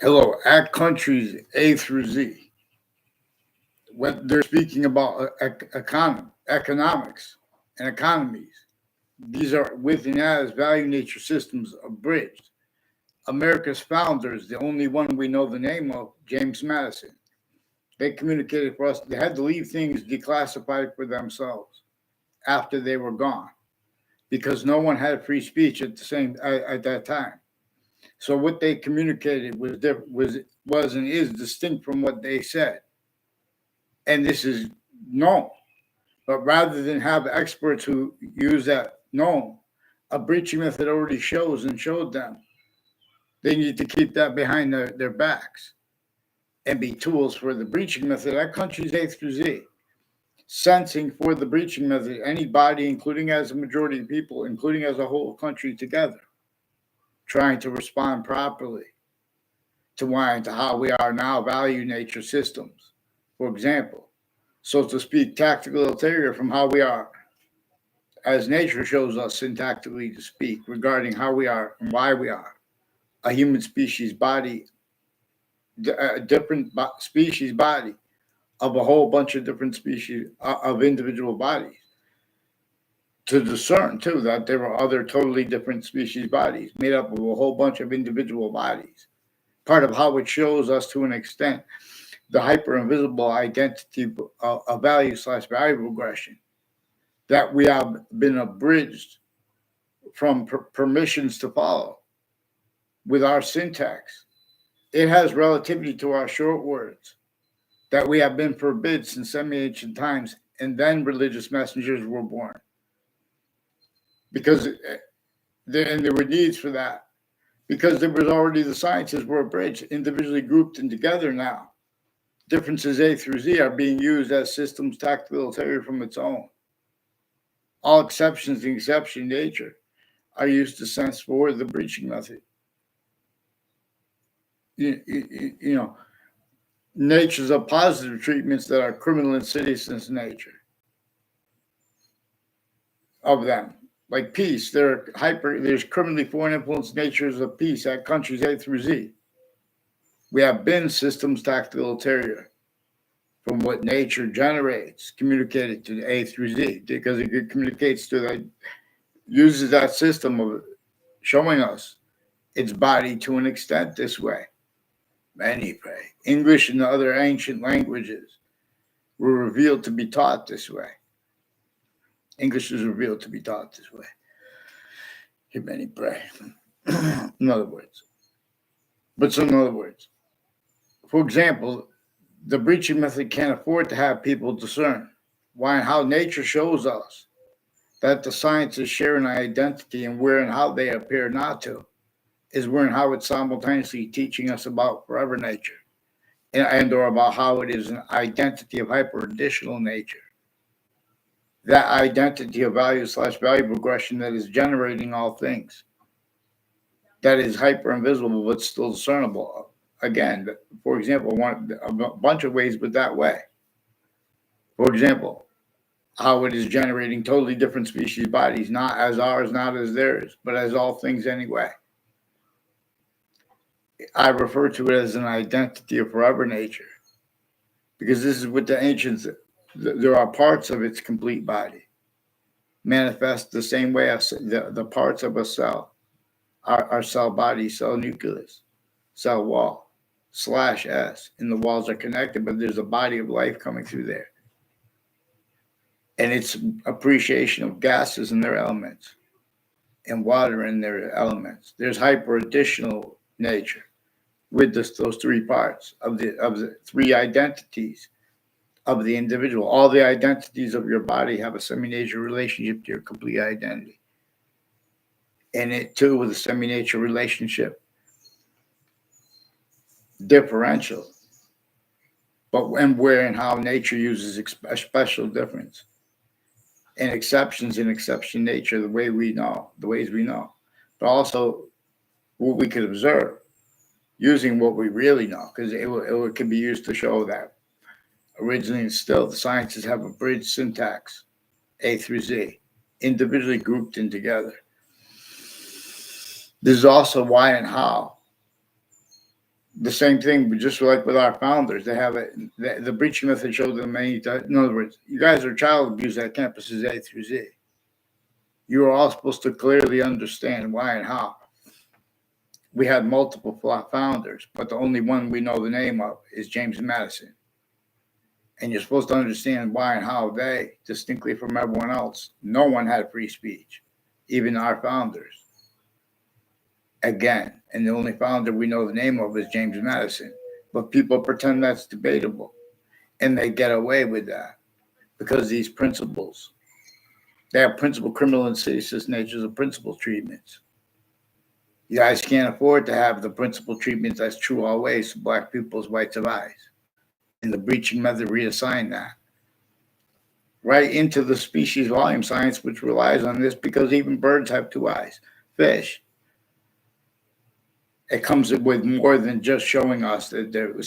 Hello, at countries A through Z. When they're speaking about economics and economies, these are within as value nature systems abridged. America's founders, the only one we know the name of, James Madison, they communicated for us. They had to leave things declassified for themselves after they were gone because no one had free speech at that time. So what they communicated was and is distinct from what they said, and this is known. But rather than have experts who use that known, a breaching method already shows and showed them. They need to keep that behind their backs and be tools for the breaching method at countries A through Z. Sensing for the breaching method, any body, including as a majority of people, including as a whole country together, trying to respond properly to how we are now value nature systems. For example, so to speak, tactical ulterior from how we are, as nature shows us syntactically to speak, regarding how we are and why we are. A human species body, a different species body of a whole bunch of different species of individual bodies. To discern, too, that there are other totally different species bodies made up of a whole bunch of individual bodies. Part of how it shows us to an extent the hyper invisible identity of value/value regression that we have been abridged from permissions to follow with our syntax. It has relativity to our short words that we have been forbid since semi-ancient times, and then religious messengers were born. Because there were needs for that. Because there was already the sciences were abridged, individually grouped and together now. Differences A through Z are being used as systems tactical ulterior from its own. All exceptions in exception nature are used to sense for the breaching method. You know, natures of positive treatments that are criminal insidiousness nature of them. Like peace, there's criminally foreign influence natures of peace at countries A through Z. We have been systems tactical ulterior from what nature generates, communicated to A through Z, because it communicates to that, uses that system of showing us its body to an extent this way. Many pray. English and the other ancient languages were revealed to be taught this way. English is revealed to be taught this way. Hear many pray. In other words. For example, the breaching method can't afford to have people discern why and how nature shows us that the sciences share an identity and where and how they appear not to is where and how it's simultaneously teaching us about forever nature and or about how it is an identity of hyper-additional nature. That identity of value/value progression that is generating all things. That is hyper-invisible but still discernible. Again, for example, a bunch of ways, but that way. For example, how it is generating totally different species bodies, not as ours, not as theirs, but as all things anyway. I refer to it as an identity of forever nature because this is what the ancients, there are parts of its complete body manifest the same way as the parts of a cell, our cell body, cell nucleus, cell wall, /S, and the walls are connected, but there's a body of life coming through there. And it's appreciation of gases and their elements and water and their elements. There's hyper-additional nature with those three parts of the three identities of the individual. All the identities of your body have a semi-nature relationship to your complete identity. And it too with a semi-nature relationship differential, but when, where, and how nature uses a special difference and exceptions in exception nature, the ways we know, but also what we could observe using what we really know, because it can be used to show that originally and still the sciences have a bridge syntax, A through Z, individually grouped in together. This is also why and how The same thing, but just like with our founders, they have it. The breaching method showed them many times. In other words, you guys are child abuse at campuses A through Z. You are all supposed to clearly understand why and how. We had multiple founders, but the only one we know the name of is James Madison. And you're supposed to understand why and how they, distinctly from everyone else, no one had free speech, even our founders. Again, and the only founder we know the name of is James Madison. But people pretend that's debatable, and they get away with that because these principles, they have principal criminal and seditious natures of principal treatments. You guys can't afford to have the principal treatments that's true always to black people's rights of eyes. And the breaching method reassigned that right into the species volume science, which relies on this because even birds have two eyes. Fish. It comes with more than just showing us that there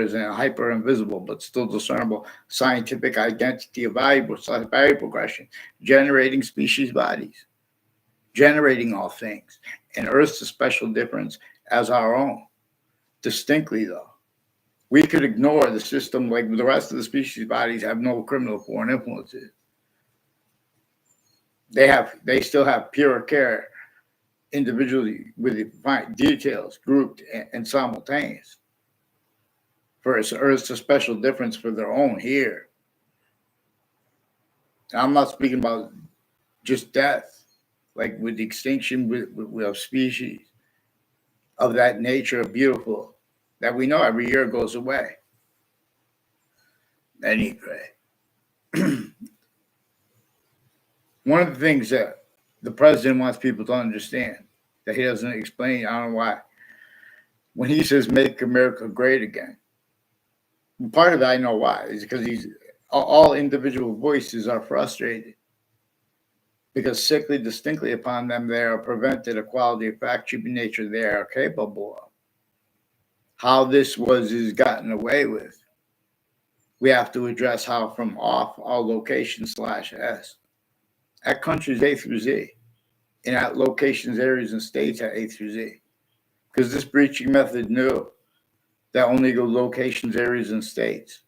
is a hyper invisible but still discernible scientific identity of value progression, generating species bodies, generating all things, and Earth's a special difference as our own. Distinctly, though, we could ignore the system like the rest of the species bodies have no criminal foreign influences. They still have pure care individually with details grouped and simultaneous. For Earth's a special difference for their own here. I'm not speaking about just death, like with the extinction of species of that nature of beautiful that we know every year goes away. Anyway, one of the things that the president wants people to understand that he doesn't explain, I don't know why, when he says make America great again, part of it I know why, is because all individual voices are frustrated because sickly distinctly upon them they are prevented a quality of fact human nature they are capable of. How this is gotten away with, we have to address how from off all locations /S at countries A through Z and at locations, areas, and states at A through Z. Because this breaching method knew that only the locations, areas, and states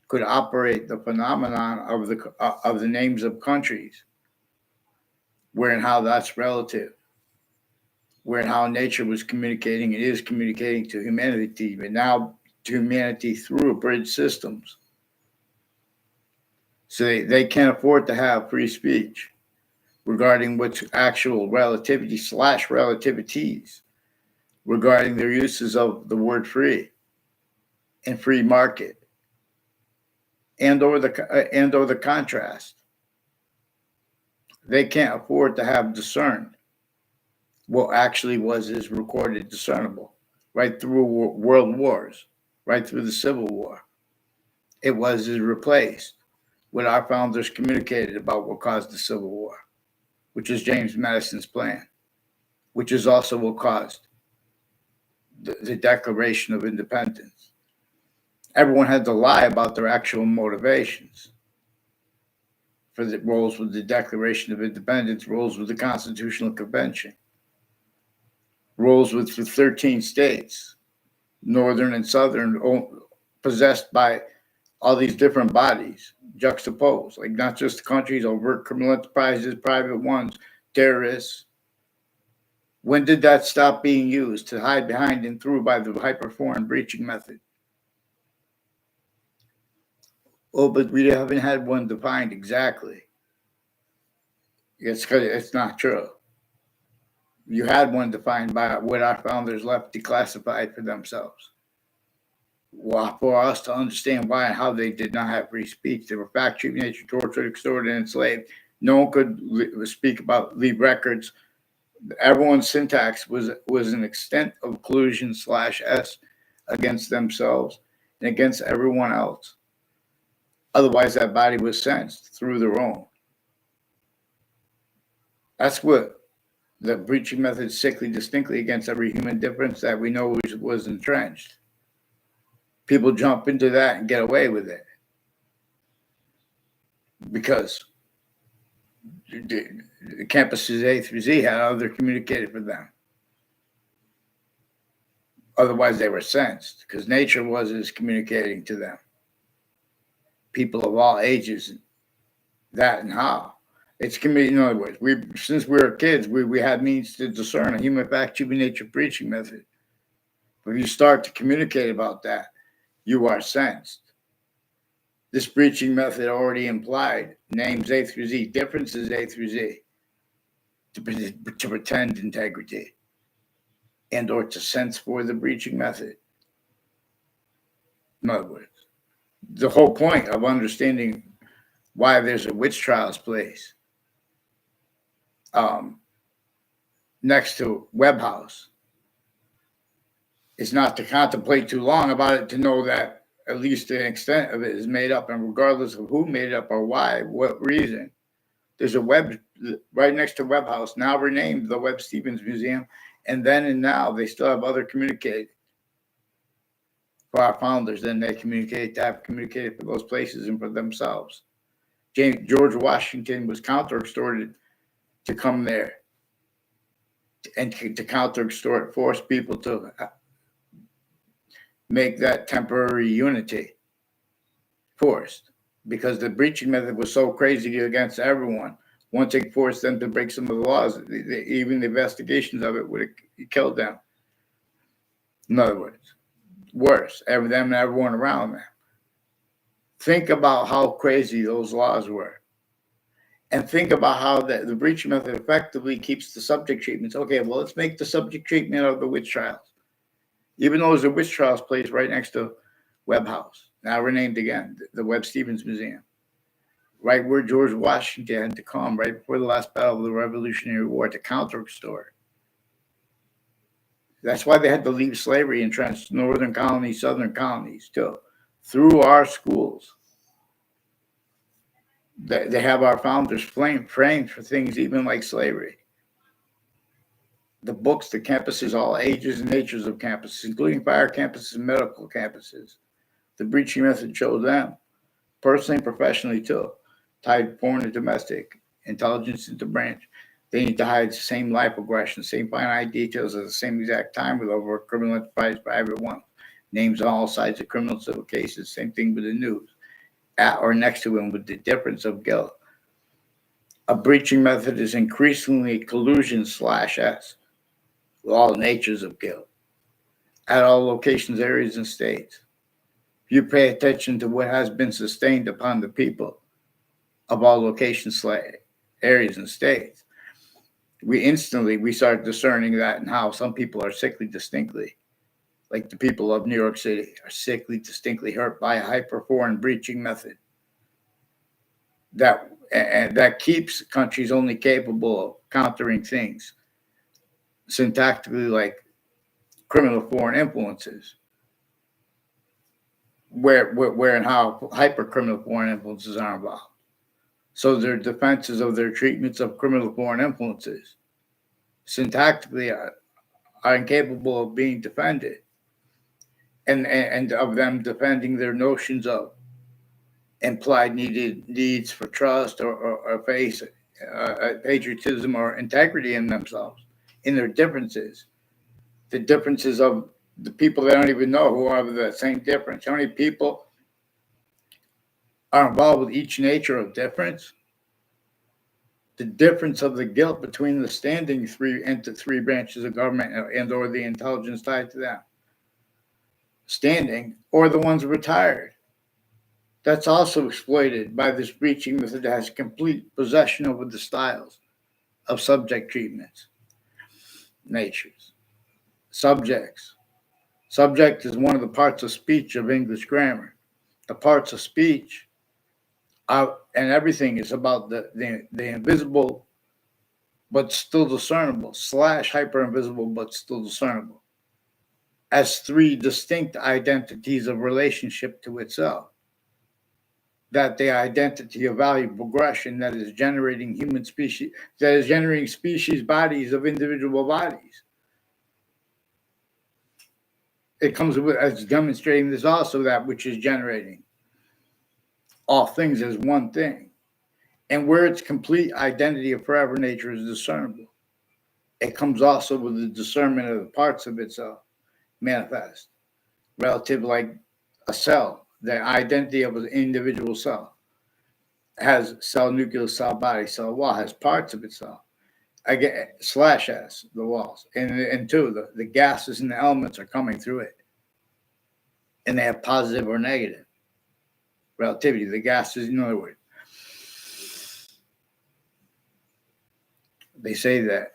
could operate the phenomenon of the names of countries, where and how that's relative, where and how nature was communicating and is communicating to humanity, but now to humanity through bridge systems. So they can't afford to have free speech regarding what's actual relativity /relativities regarding their uses of the word free and free market and or the contrast. They can't afford to have discerned what actually is recorded discernible right through world wars, right through the Civil War. It is replaced what our founders communicated about what caused the Civil War, which is James Madison's plan, which is also what caused the Declaration of Independence. Everyone had to lie about their actual motivations for the roles with the Declaration of Independence, roles with the Constitutional Convention, roles with the 13 states, northern and southern, possessed by all these different bodies juxtaposed, like not just countries, overt criminal enterprises, private ones, terrorists. When did that stop being used to hide behind and through by the hyperforeign breaching method? Oh, but we haven't had one defined exactly. It's because it's not true. You had one defined by what our founders left declassified for themselves. Well, for us to understand why and how they did not have free speech, they were fact treated, nature, tortured, extorted, and enslaved. No one could speak about, leave records. Everyone's syntax was an extent of collusion /S against themselves and against everyone else. Otherwise, that body was sensed through their own. That's what the breaching method sickly distinctly against every human difference that we know was entrenched. People jump into that and get away with it because the campuses A through Z had other communicated for them. Otherwise, they were sensed because nature was communicating to them. People of all ages, that and how. It's communicating. In other words, since we were kids, we had means to discern a human fact, human nature preaching method. But if you start to communicate about that, you are sensed. This preaching method already implied names A through Z, differences A through Z, to pretend integrity and or to sense for the preaching method. In other words, the whole point of understanding why there's a witch trials place next to Webb House is not to contemplate too long about it, to know that at least the extent of it is made up, and regardless of who made it up or why, what reason, there's a Webb right next to Webb House, now renamed the Webb Stevens Museum, and then and now they still have other communicate for our founders than they have communicated for those places and for themselves. George Washington was counter extorted to come there and to counter extort, force people to make that temporary unity forced, because the breaching method was so crazy against everyone. Once it forced them to break some of the laws, even the investigations of it would have killed them. In other words, worse, them and everyone around them. Think about how crazy those laws were. And think about how the breaching method effectively keeps the subject treatments. Okay, well, let's make the subject treatment of the witch trials. Even though there's a witch trials place right next to Webb House, now renamed again, the Webb Stevens Museum, right where George Washington had to come right before the last battle of the Revolutionary War to counter extort. That's why they had to leave slavery entrenched northern colonies, southern colonies, too, through our schools. They have our founders framed for things even like slavery. The books, the campuses, all ages and natures of campuses, including fire campuses and medical campuses. The breaching method shows them, personally and professionally too, tied foreign and domestic intelligence into branch. They need to hide the same life aggression, same finite details at the same exact time with over a criminal enterprise private one. Names on all sides of criminal civil cases, same thing with the news. At or next to him with the difference of guilt. A breaching method is increasingly collusion/S with all natures of guilt at all locations, areas, and states. If you pay attention to what has been sustained upon the people of all locations, areas, and states, we start discerning that and how some people are sickly distinctly, like the people of New York City, are sickly distinctly hurt by a hyper-foreign breaching method that keeps countries only capable of countering things syntactically like criminal foreign influences, where and how hyper criminal foreign influences are involved. So their defenses of their treatments of criminal foreign influences syntactically are incapable of being defended, and of them defending their notions of implied needs for trust or faith, patriotism or integrity in themselves, in their differences, the differences of the people they don't even know who have the same difference. How many people are involved with each nature of difference? The difference of the guilt between the standing three branches of government and or the intelligence tied to them, standing, or the ones retired. That's also exploited by this breaching method that has complete possession over the styles of subject treatments, natures, subjects. Subject is one of the parts of speech of English grammar. The parts of speech and everything is about the invisible but still discernible / hyper invisible but still discernible as three distinct identities of relationship to itself. That the identity of value progression that is generating human species, that is generating species bodies of individual bodies. It comes with, as demonstrating this also, that which is generating all things as one thing. And where its complete identity of forever nature is discernible, it comes also with the discernment of the parts of itself manifest relative like a cell. The identity of an individual cell has cell nucleus, cell body, cell wall, has parts of itself. Again, slash S, the walls. And two, the gases and the elements are coming through it. And they have positive or negative relativity. The gases, in other words, they say that,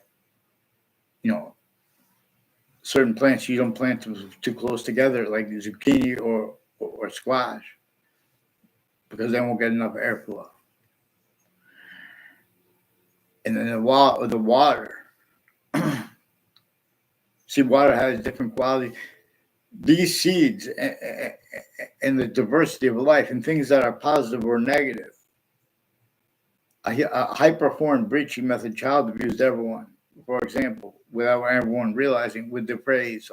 certain plants you don't plant too close together, like zucchini or squash, because they won't get enough airflow. And then the water. See, water has different qualities. These seeds and the diversity of life and things that are positive or negative. A high-performed breaching method child abused everyone, for example, without everyone realizing, with the phrase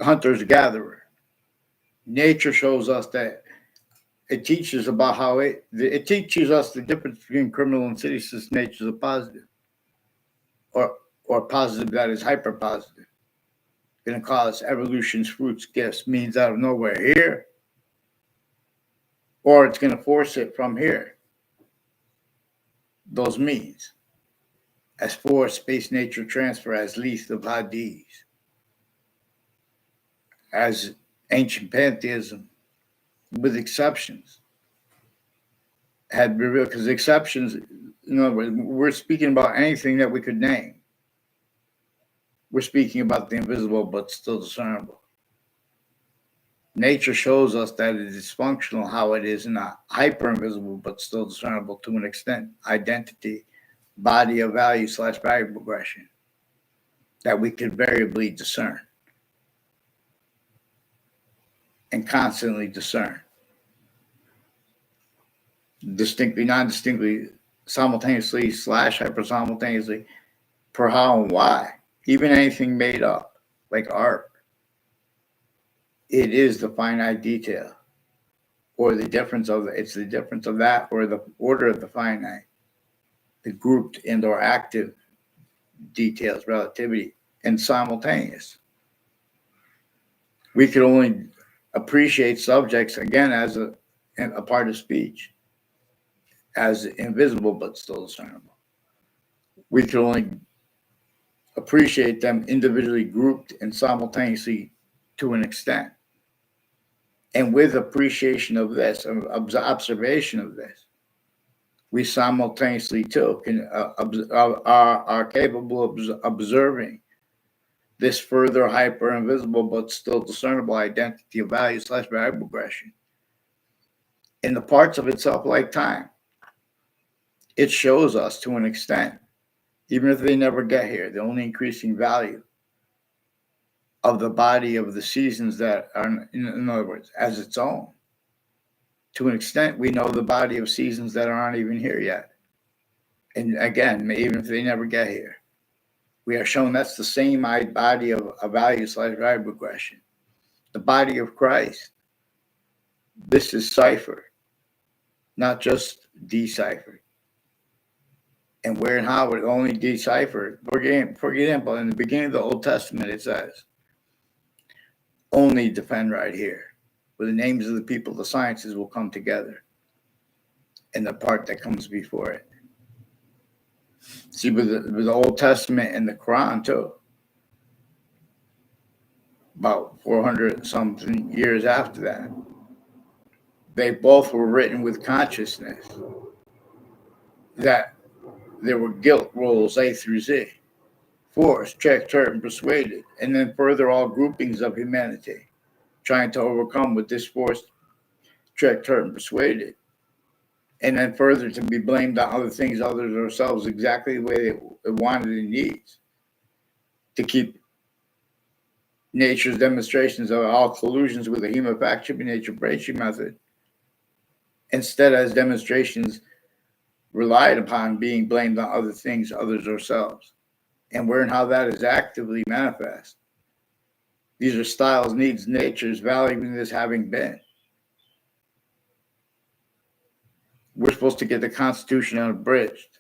hunter-gatherer. Nature shows us that it teaches about how it teaches us the difference between criminal and citizen's natures of positive or positive that is hyper positive. Going to cause evolution's fruits, gifts, means out of nowhere here, or it's going to force it from here. Those means as force, space, nature transfer, as least of Hadis, as ancient pantheism, with exceptions, had revealed, because exceptions, in other words, we're speaking about anything that we could name. We're speaking about the invisible but still discernible. Nature shows us that it is functional, how it is not hyper invisible but still discernible to an extent. Identity, body of value / value progression that we could variably discern and constantly discern. Distinctly, non-distinctly, simultaneously / hyper simultaneously, per how and why. Even anything made up, like art, it is the finite detail, or the difference of it's the difference of that, or the order of the finite, the grouped and or active details, relativity, and simultaneous. We could only appreciate subjects again as a part of speech, as invisible but still discernible. We could only appreciate them individually grouped and simultaneously to an extent. And with appreciation of this, observation of this, we simultaneously too are capable of observing this further hyper invisible but still discernible identity of value / value progression in the parts of itself, like time. It shows us to an extent, even if they never get here, the only increasing value of the body of the seasons that are, in other words, as its own. To an extent, we know the body of seasons that aren't even here yet. And again, even if they never get here, we are shown that's the same body of value / value progression. The body of Christ. This is ciphered, not just deciphered. And where and how it only deciphered. For example, in the beginning of the Old Testament, it says, only defend right here, where the names of the people, the sciences will come together, and the part that comes before it. See, with the Old Testament and the Quran too, about 400 something years after that, they both were written with consciousness that there were guilt roles A through Z, forced, checked, hurt, and persuaded, and then further all groupings of humanity trying to overcome with this forced, checked, hurt, and persuaded, and then further to be blamed on other things other than ourselves exactly the way they wanted and needs to keep nature's demonstrations of all collusions with the human fact shipping nature breaching method instead as demonstrations relied upon being blamed on other things, others, ourselves, and where and how that is actively manifest. These are styles, needs, natures, valuing this having been. We're supposed to get the Constitution unabridged.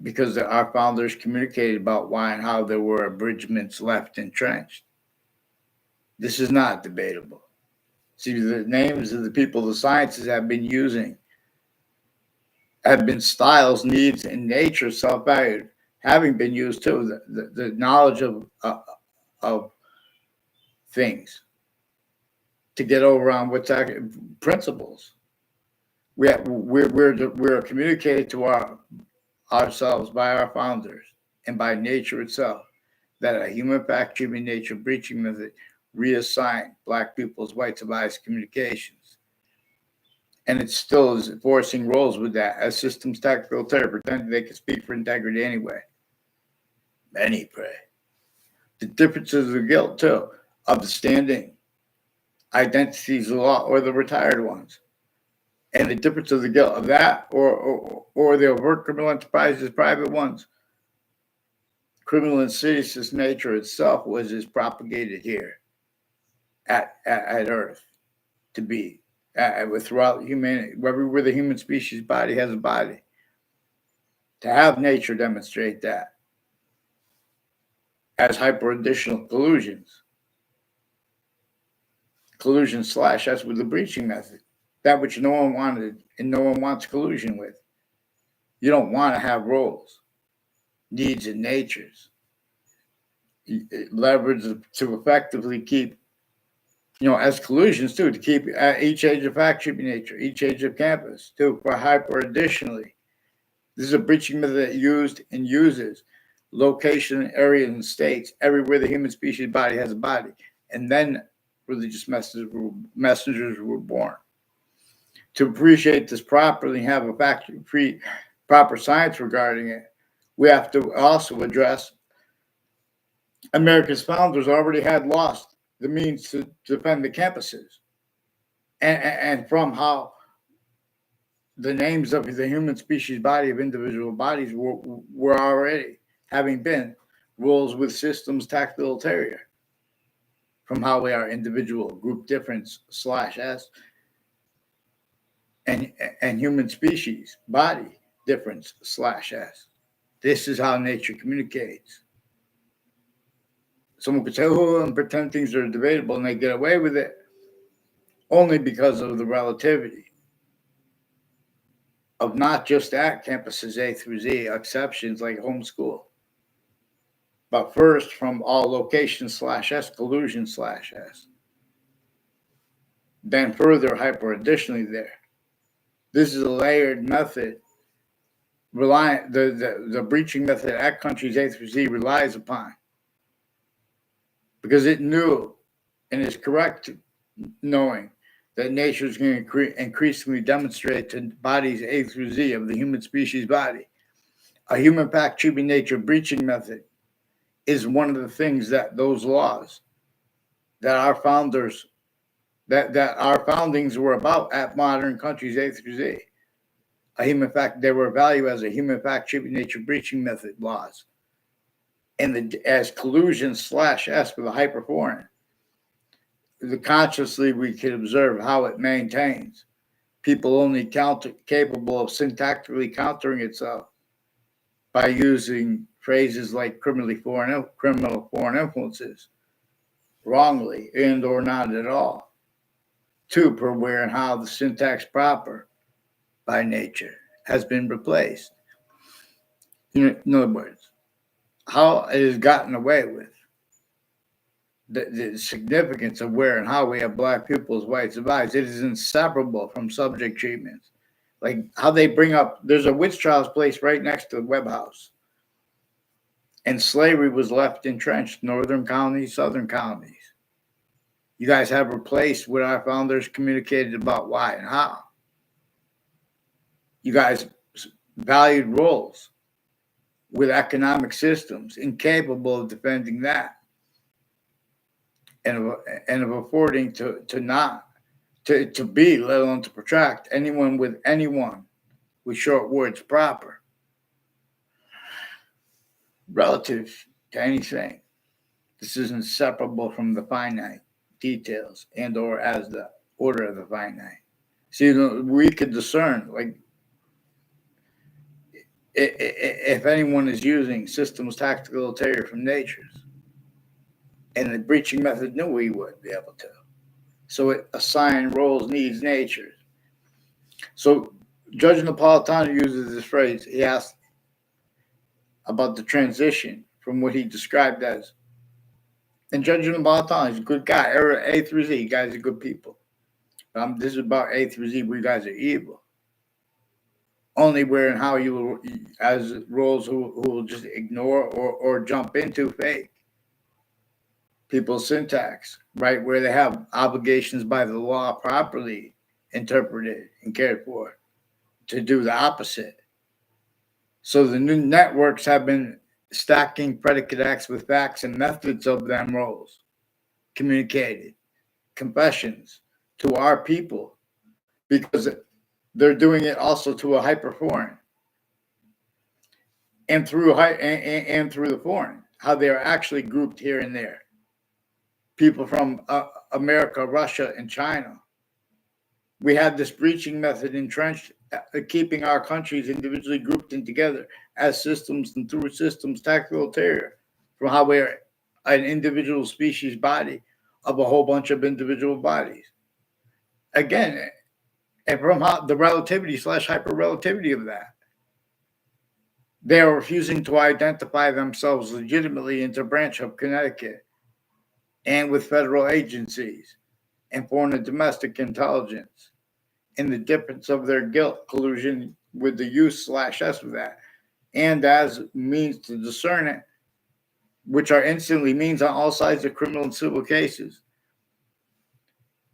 because our founders communicated about why and how there were abridgments left entrenched. This is not debatable. See, the names of the people the sciences have been using have been styles, needs, and nature, self-valued, having been used too. The knowledge of things to get over on what's principles. We're communicated to ourselves by our founders and by nature itself that a human fact treatment nature breaching method reassigned black people's whites of eyes communications. And it still is enforcing roles with that as systems tactical terror, pretending they can speak for integrity anyway. Many pray. The differences of guilt, too, of the standing identities of law or the retired ones. And the difference of the guilt of that or the overt criminal enterprises, private ones. Criminal insidious nature itself was as propagated here at Earth to be throughout humanity, where the human species body has a body. To have nature demonstrate that as hyper additional collusions slash us with the breaching method, that which no one wanted and no one wants collusion with. You don't want to have roles, needs, and natures. Leverage to effectively keep, as collusions too, to keep each age of fact should be nature, each age of campus too, for hyper additionally. This is a breaching method that used and uses location, areas, and states everywhere the human species body has a body. And then religious messengers were born. To appreciate this properly and have a proper science regarding it, we have to also address America's founders already had lost the means to defend the campuses. And from how the names of the human species body of individual bodies were already having been rules with systems tactile ulterior, from how we are individual group difference slash S and human species body difference slash S. This is how nature communicates. Someone could say, oh, and pretend things are debatable and they get away with it only because of the relativity of not just at campuses A through Z, exceptions like homeschool, but first from all locations slash S, collusion slash S. Then further hyper additionally there. This is a layered method. The breaching method at countries A through Z relies upon because it knew and is correct knowing that nature is going to increasingly demonstrate to bodies A through Z of the human species body. A human fact treatment nature breaching method is one of the things that those laws that our founders, that our foundings were about at modern countries A through Z. A human fact, they were valued as a human fact treatment nature breaching method laws. And as collusion slash S with a hyperforeign. Consciously we can observe how it maintains people only capable of syntactically countering itself by using phrases like criminal foreign influences wrongly and or not at all. Two, per where and how the syntax proper by nature has been replaced. In other words, how it is gotten away with. The significance of where and how we have black pupils, whites, and eyes, it is inseparable from subject treatments. Like how they bring up, there's a witch trials place right next to the Webb House. And slavery was left entrenched, northern colonies, southern colonies. You guys have replaced what our founders communicated about why and how. You guys valued roles with economic systems incapable of defending that. And of affording to be, let alone to protract anyone with short words proper relative to anything. This is inseparable from the finite details and or as the order of the finite. See, we could discern, like if anyone is using systems tactical ulterior from natures, and the breaching method knew he would be able to. So it assigned roles, needs, natures. So Judge Napolitano uses this phrase. He asked about the transition from what he described as, and Judge Napolitano is a good guy. A through Z, you guys are good people. This is about A through Z. We guys are evil. Only where and how you will, as roles who will just ignore or jump into fake people's syntax, right? Where they have obligations by the law properly interpreted and cared for to do the opposite. So the new networks have been stacking predicate acts with facts and methods of them roles, communicated, confessions to our people, because they're doing it also to a hyperforeign and through the foreign, how they are actually grouped here and there. People from America, Russia, and China. We had this breaching method entrenched, keeping our countries individually grouped in together as systems and through systems tactical ulterior, from how we're an individual species body of a whole bunch of individual bodies. Again, and from how the relativity / hyper relativity of that. They are refusing to identify themselves legitimately into branch of Connecticut and with federal agencies and foreign and domestic intelligence, and the difference of their guilt, collusion with the use / S of that, and as means to discern it, which are instantly means on all sides of criminal and civil cases.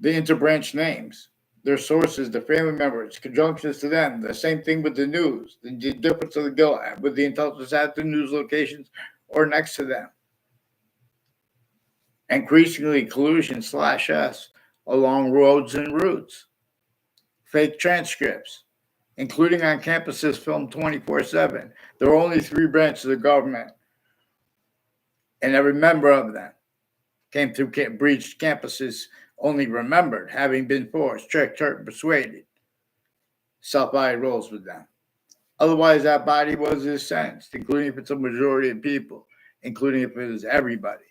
The interbranch names, their sources, the family members, conjunctions to them, the same thing with the news, the difference of the guilt with the intelligence at the news locations or next to them. Increasingly collusion / S along roads and routes. Fake transcripts, including on campuses filmed 24/7. There are only 3 branches of government, and every member of them came through breached campuses, only remembered having been forced, tricked, hurt, and persuaded. Self-body roles with them. Otherwise, that body was incensed, including if it's a majority of people, including if it is everybody.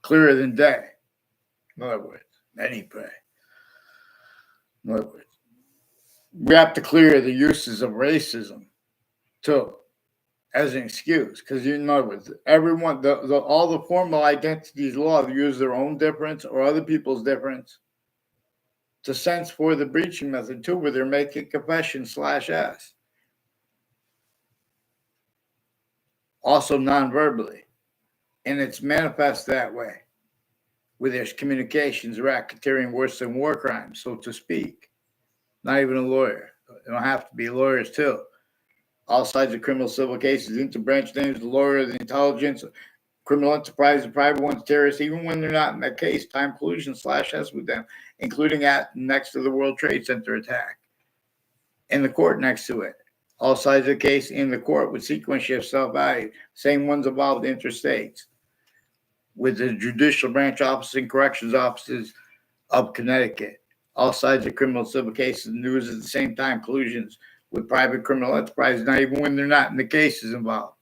Clearer than day. In other words, many pray. In other words, we have to clear the uses of racism too, as an excuse, because in other words, everyone, all the formal identities law use their own difference or other people's difference to sense for the breaching method too, where they're making confession / S. Also non-verbally, and it's manifest that way, where there's communications, racketeering worse than war crimes, so to speak. Not even a lawyer. They don't have to be lawyers too. All sides of criminal civil cases, interbranch names, the lawyer, the intelligence, criminal enterprise, the private ones, terrorists, even when they're not in that case, time collusion / S with them, including at next to the World Trade Center attack. And the court next to it. All sides of the case in the court with sequence shift self-value, same ones involved interstates, with the judicial branch offices and corrections offices of Connecticut. All sides of criminal civil cases, news at the same time, collusions with private criminal enterprises, not even when they're not in the cases involved.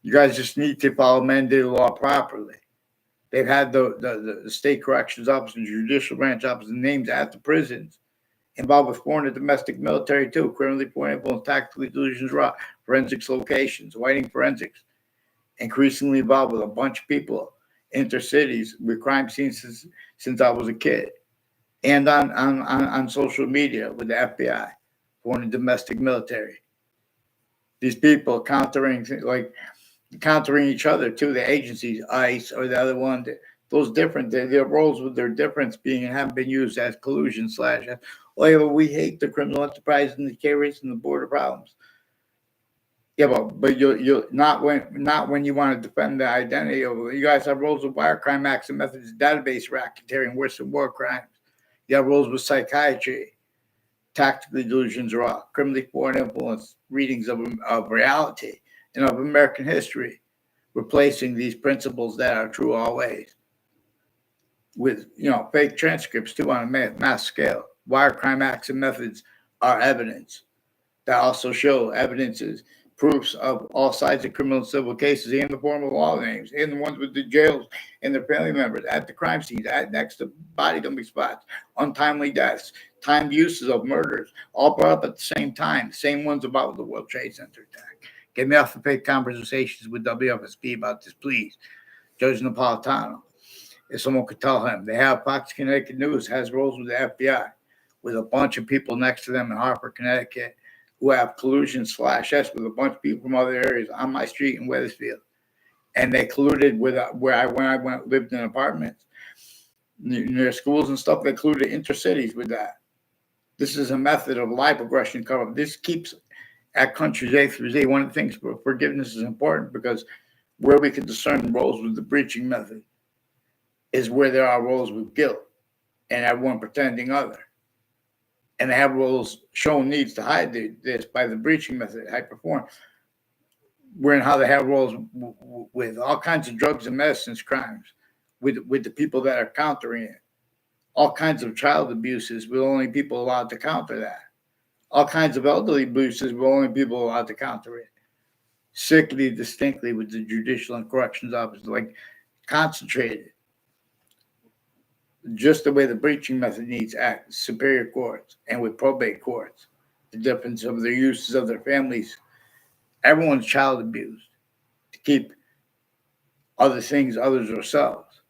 You guys just need to follow mandated law properly. They've had the state corrections office and judicial branch office names at the prisons, involved with foreign and domestic military too, criminally foreign influence, tactical delusions, forensics locations, whiting forensics, increasingly involved with a bunch of people, intercities, with crime scenes since I was a kid, and on social media with the F.B.I, foreign and domestic military. These people countering each other too, the agencies, ICE or the other one, those different, their roles with their difference being and haven't been used as collusion / oh yeah, but we hate the criminal enterprise and the terrorists and the border problems. Yeah, but you not when you want to defend the identity of you guys have roles with wire crime acts and methods, database racketeering, worse than war crimes. You have roles with psychiatry, tactical delusions, criminally foreign influence, readings of reality and of American history, replacing these principles that are true always with fake transcripts too on a mass scale. Wire crime acts and methods are evidence that also show evidences, proofs of all sides of criminal and civil cases in the form of law names, in the ones with the jails and their family members at the crime scenes, at next to body dumping spots, untimely deaths, timed uses of murders, all brought up at the same time, the same ones about the World Trade Center attack. Get me off the fake conversations with WFSB about this, please. Judge Napolitano. If someone could tell him, they have Fox Connecticut News has roles with the FBI, with a bunch of people next to them in Hartford, Connecticut, who have collusion/S with a bunch of people from other areas on my street in Wethersfield, and they colluded with when I went lived in apartments near schools and stuff. They colluded intercities with that. This is a method of lie progression cover. This keeps at countries A through Z. One of the things for forgiveness is important because where we can discern roles with the breaching method is where there are roles with guilt and everyone pretending other. And they have roles shown needs to hide this by the breaching method, high perform. We're in how they have roles with all kinds of drugs and medicines crimes, with the people that are countering it. All kinds of child abuses with only people allowed to counter that. All kinds of elderly abuses with only people allowed to counter it. Sickly distinctly with the judicial and corrections office, like concentrated. Just the way the breaching method needs act, superior courts and with probate courts, the difference of their uses of their families. Everyone's child abused to keep other things, others ourselves.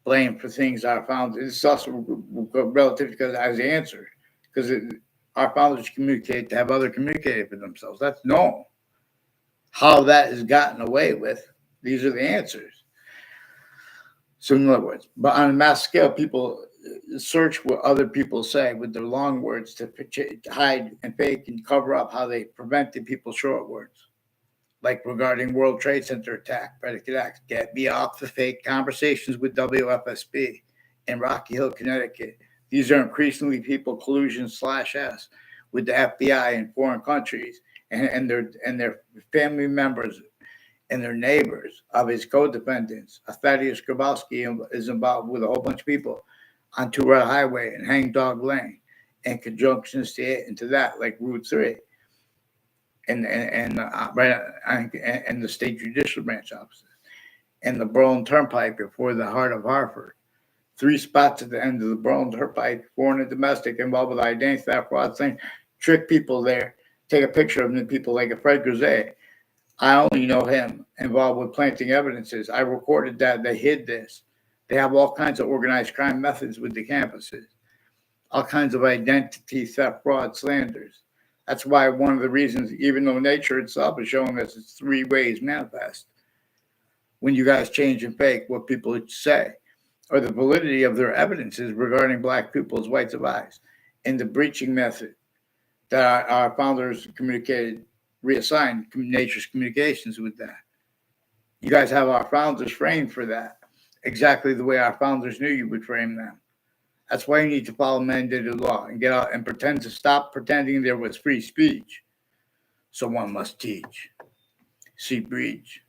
Blame for things our founders. It's also relative because as the answer, because our founders communicate to have other communicate for themselves. That's known. How that is gotten away with, these are the answers. So in other words, but on a mass scale, people search what other people say with their long words to hide and fake and cover up how they prevented people's short words. Like regarding World Trade Center attack, predicate acts. Get me off the fake conversations with WFSB in Rocky Hill, Connecticut. These are increasingly people collusion/S with the FBI in foreign countries and their family members and their neighbors of his co-defendants. Thaddeus Grabowski is involved with a whole bunch of people on Two Red Highway and Hangdog Lane and conjunctions to it and to that, like Route 3 and the state judicial branch offices and the Berlin Turnpike before the heart of Hartford. 3 spots at the end of the Berlin Turnpike, foreign and domestic, involved with identity theft, fraud, thing, trick people there, take a picture of them, people like a Fred Grisey. I only know him involved with planting evidences. I recorded that. They hid this. They have all kinds of organized crime methods with the campuses, all kinds of identity theft, fraud, slanders. That's why one of the reasons, even though nature itself is showing us it's 3 ways manifest, when you guys change and fake what people say, or the validity of their evidences regarding Black people's rights of eyes, and the breaching method that our founders communicated, reassigned nature's communications with that. You guys have our founders framed for that, exactly the way our founders knew you would frame them. That's why you need to follow mandated law and get out and pretend to stop pretending there was free speech. Someone must teach. See breach.